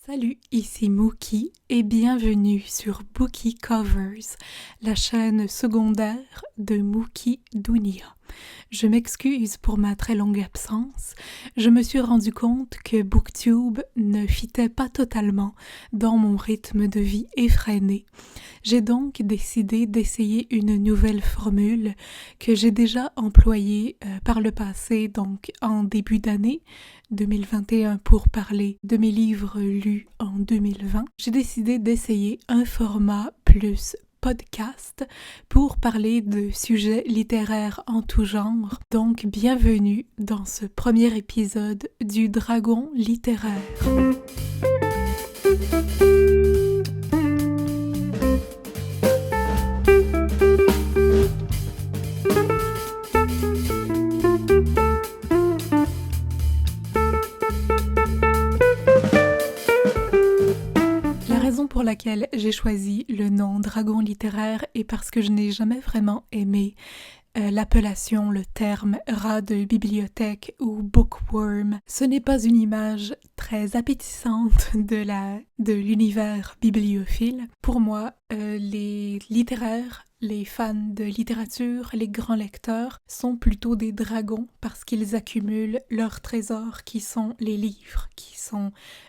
Salut, ici Mookie et bienvenue sur Bookie Covers, la chaîne secondaire de Mookie Dunia. Je m'excuse pour ma très longue absence. Je me suis rendu compte que BookTube ne fitait pas totalement dans mon rythme de vie effréné. J'ai donc décidé d'essayer une nouvelle formule que j'ai déjà employée par le passé, donc en début d'année 2021 pour parler de mes livres lus en 2020. J'ai décidé d'essayer un format plus podcast pour parler de sujets littéraires en tout genre. Donc, bienvenue dans ce premier épisode du Dragon littéraire. Pour laquelle j'ai choisi le nom Dragon littéraire est parce que je n'ai jamais vraiment aimé l'appellation, le terme rat de bibliothèque ou bookworm. Ce n'est pas une image très appétissante de l'univers bibliophile. Pour moi, les littéraires, les fans de littérature, les grands lecteurs sont plutôt des dragons parce qu'ils accumulent leurs trésors qui sont les livres,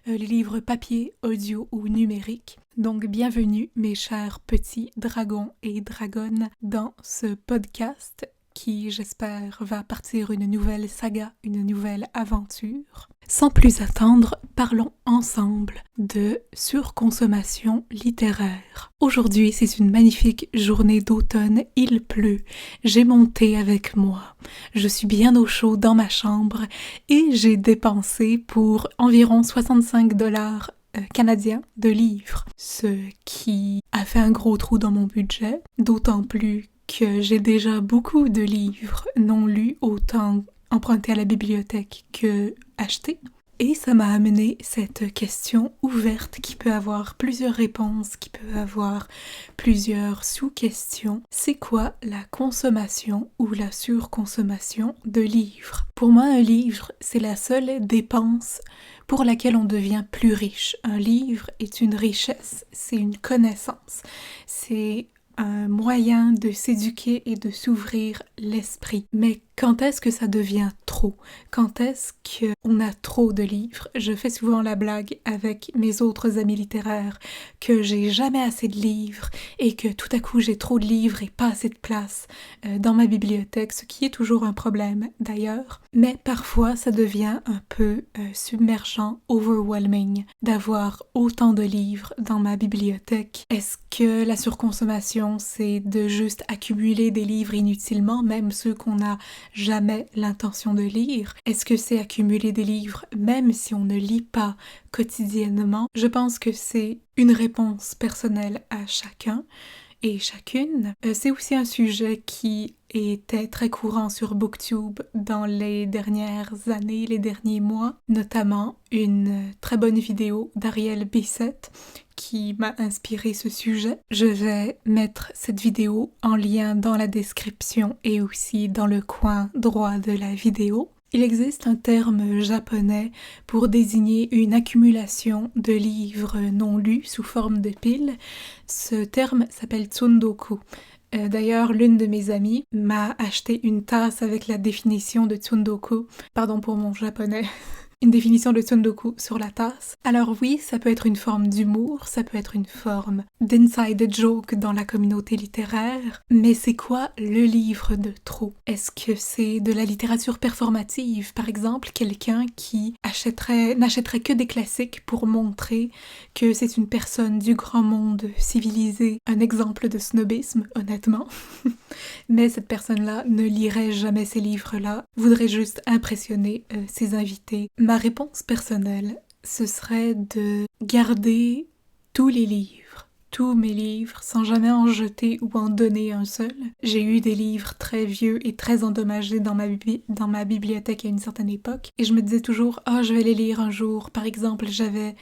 les livres papier, audio ou numériques. Donc bienvenue mes chers petits dragons et dragonnes dans ce podcast qui, j'espère, va partir une nouvelle saga, une nouvelle aventure. Sans plus attendre, parlons ensemble de surconsommation littéraire. Aujourd'hui, c'est une magnifique journée d'automne, il pleut, j'ai mon thé avec moi. Je suis bien au chaud dans ma chambre et j'ai dépensé pour environ 65 $ canadiens de livres, ce qui a fait un gros trou dans mon budget, d'autant plus que j'ai déjà beaucoup de livres non lus, autant empruntés à la bibliothèque que achetés. Et ça m'a amené cette question ouverte qui peut avoir plusieurs réponses, qui peut avoir plusieurs sous-questions. C'est quoi la consommation ou la surconsommation de livres? Pour moi, un livre, c'est la seule dépense pour laquelle on devient plus riche. Un livre est une richesse, c'est une connaissance, c'est un moyen de s'éduquer et de s'ouvrir l'esprit. Mais quand est-ce que ça devient trop? Quand est-ce qu'on a trop de livres? Je fais souvent la blague avec mes autres amis littéraires que j'ai jamais assez de livres et que tout à coup j'ai trop de livres et pas assez de place dans ma bibliothèque, ce qui est toujours un problème d'ailleurs. Mais parfois ça devient un peu submergent, overwhelming d'avoir autant de livres dans ma bibliothèque. Est-ce que la surconsommation, c'est de juste accumuler des livres inutilement, même ceux qu'on a jamais l'intention de lire? Est-ce que c'est accumuler des livres même si on ne lit pas quotidiennement? Je pense que c'est une réponse personnelle à chacun et chacune. C'est aussi un sujet qui était très courant sur BookTube dans les dernières années, les derniers mois, notamment une très bonne vidéo d'Ariel Bissett qui m'a inspiré ce sujet. Je vais mettre cette vidéo en lien dans la description et aussi dans le coin droit de la vidéo. Il existe un terme japonais pour désigner une accumulation de livres non lus sous forme de piles. Ce terme s'appelle tsundoku. D'ailleurs, l'une de mes amies m'a acheté une tasse avec la définition de tsundoku. Pardon pour mon japonais. Une définition de tsundoku sur la tasse. Alors oui, ça peut être une forme d'humour, ça peut être une forme d'inside joke dans la communauté littéraire, mais c'est quoi le livre de trop? Est-ce que c'est de la littérature performative? Par exemple, quelqu'un qui n'achèterait que des classiques pour montrer que c'est une personne du grand monde civilisé. Un exemple de snobisme, honnêtement. Mais cette personne-là ne lirait jamais ces livres-là, voudrait juste impressionner ses invités. Ma réponse personnelle, ce serait de garder tous les livres, tous mes livres, sans jamais en jeter ou en donner un seul. J'ai eu des livres très vieux et très endommagés dans ma bibliothèque à une certaine époque, et je me disais toujours « Ah, je vais les lire un jour ». Par exemple, j'avais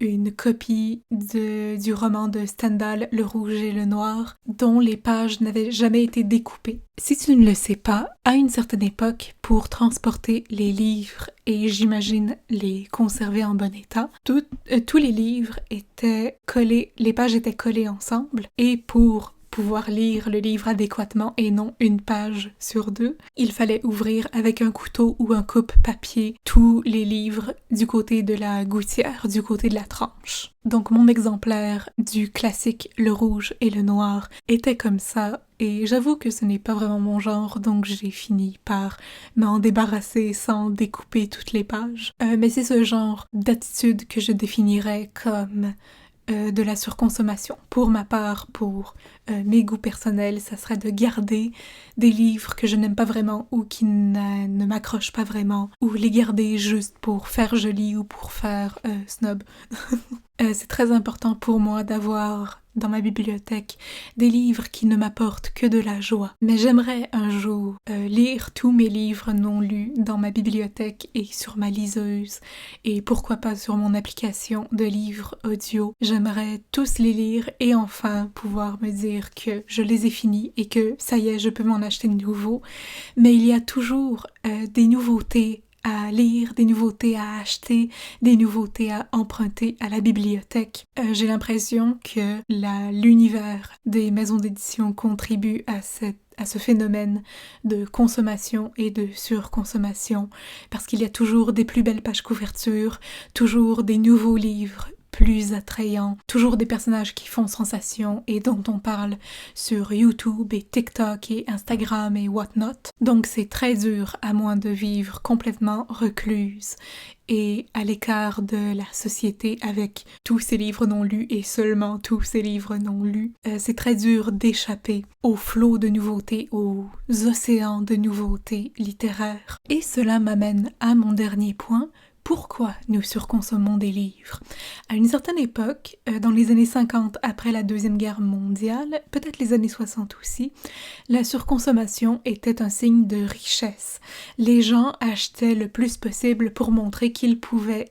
une copie du roman de Stendhal, Le Rouge et le Noir, dont les pages n'avaient jamais été découpées. Si tu ne le sais pas, à une certaine époque, pour transporter les livres et j'imagine les conserver en bon état, tous les livres étaient collés, les pages étaient collées ensemble et pour pouvoir lire le livre adéquatement et non une page sur deux, il fallait ouvrir avec un couteau ou un coupe-papier tous les livres du côté de la gouttière, du côté de la tranche. Donc mon exemplaire du classique Le Rouge et le Noir était comme ça et j'avoue que ce n'est pas vraiment mon genre, donc j'ai fini par m'en débarrasser sans découper toutes les pages. Mais c'est ce genre d'attitude que je définirais comme de la surconsommation. Pour ma part, pour mes goûts personnels, ça serait de garder des livres que je n'aime pas vraiment ou qui ne m'accrochent pas vraiment, ou les garder juste pour faire joli ou pour faire snob. C'est très important pour moi d'avoir dans ma bibliothèque des livres qui ne m'apportent que de la joie. Mais j'aimerais un jour lire tous mes livres non lus dans ma bibliothèque et sur ma liseuse et pourquoi pas sur mon application de livres audio. J'aimerais tous les lire et enfin pouvoir me dire que je les ai finis et que ça y est, je peux m'en acheter de nouveaux. Mais il y a toujours des nouveautés à lire, des nouveautés à acheter, des nouveautés à emprunter à la bibliothèque. J'ai l'impression que l'univers des maisons d'édition contribue à ce phénomène de consommation et de surconsommation, parce qu'il y a toujours des plus belles pages couvertures, toujours des nouveaux livres plus attrayants, toujours des personnages qui font sensation et dont on parle sur YouTube et TikTok et Instagram et whatnot. Donc c'est très dur à moins de vivre complètement recluse et à l'écart de la société avec tous ces livres non lus et seulement tous ces livres non lus. C'est très dur d'échapper au flot de nouveautés, aux océans de nouveautés littéraires. Et cela m'amène à mon dernier point. Pourquoi nous surconsommons des livres? À une certaine époque, dans les années 50 après la Deuxième Guerre mondiale, peut-être les années 60 aussi, la surconsommation était un signe de richesse. Les gens achetaient le plus possible pour montrer qu'ils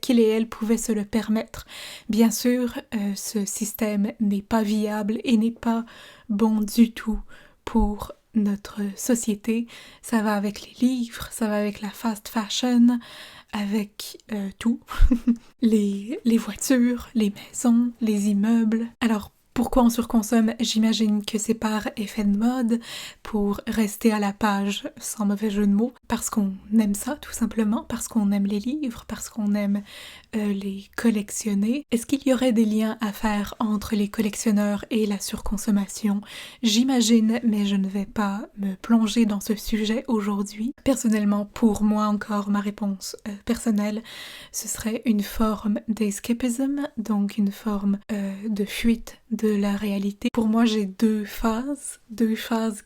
et elles pouvaient se le permettre. Bien sûr, ce système n'est pas viable et n'est pas bon du tout pour notre société. Ça va avec les livres, ça va avec la fast fashion, avec tout, les voitures, les maisons, les immeubles. Alors, pourquoi on surconsomme? J'imagine que c'est par effet de mode, pour rester à la page, sans mauvais jeu de mots, parce qu'on aime ça, tout simplement, parce qu'on aime les livres, parce qu'on aime les collectionner. Est-ce qu'il y aurait des liens à faire entre les collectionneurs et la surconsommation? J'imagine, mais je ne vais pas me plonger dans ce sujet aujourd'hui. Personnellement, pour moi encore, ma réponse personnelle, ce serait une forme d'escapism, donc une forme de fuite de la réalité. Pour moi, j'ai deux phases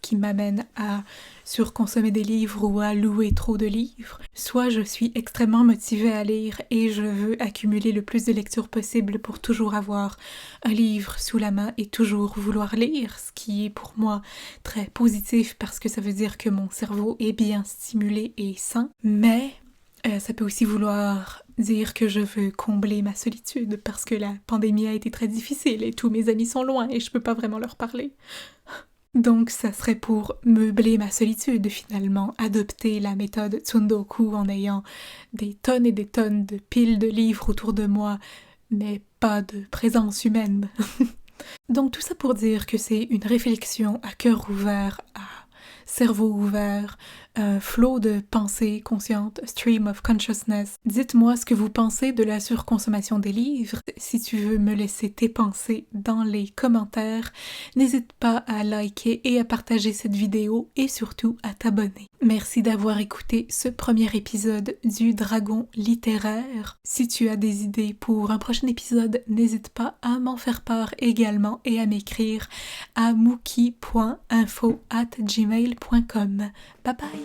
qui m'amènent à surconsommer des livres ou à louer trop de livres. Soit je suis extrêmement motivée à lire et je veux accumuler le plus de lectures possible pour toujours avoir un livre sous la main et toujours vouloir lire, ce qui est pour moi très positif parce que ça veut dire que mon cerveau est bien stimulé et sain. Mais ça peut aussi vouloir dire que je veux combler ma solitude parce que la pandémie a été très difficile et tous mes amis sont loin et je peux pas vraiment leur parler. Donc ça serait pour meubler ma solitude finalement, adopter la méthode Tsundoku en ayant des tonnes et des tonnes de piles de livres autour de moi, mais pas de présence humaine. Donc tout ça pour dire que c'est une réflexion à cœur ouvert, à cerveau ouvert, un flot de pensées conscientes, stream of consciousness. Dites-moi ce que vous pensez de la surconsommation des livres. Si tu veux me laisser tes pensées dans les commentaires, n'hésite pas à liker et à partager cette vidéo et surtout à t'abonner. Merci d'avoir écouté ce premier épisode du Dragon littéraire. Si tu as des idées pour un prochain épisode, n'hésite pas à m'en faire part également et à m'écrire à mookie.info@gmail.com. Bye bye!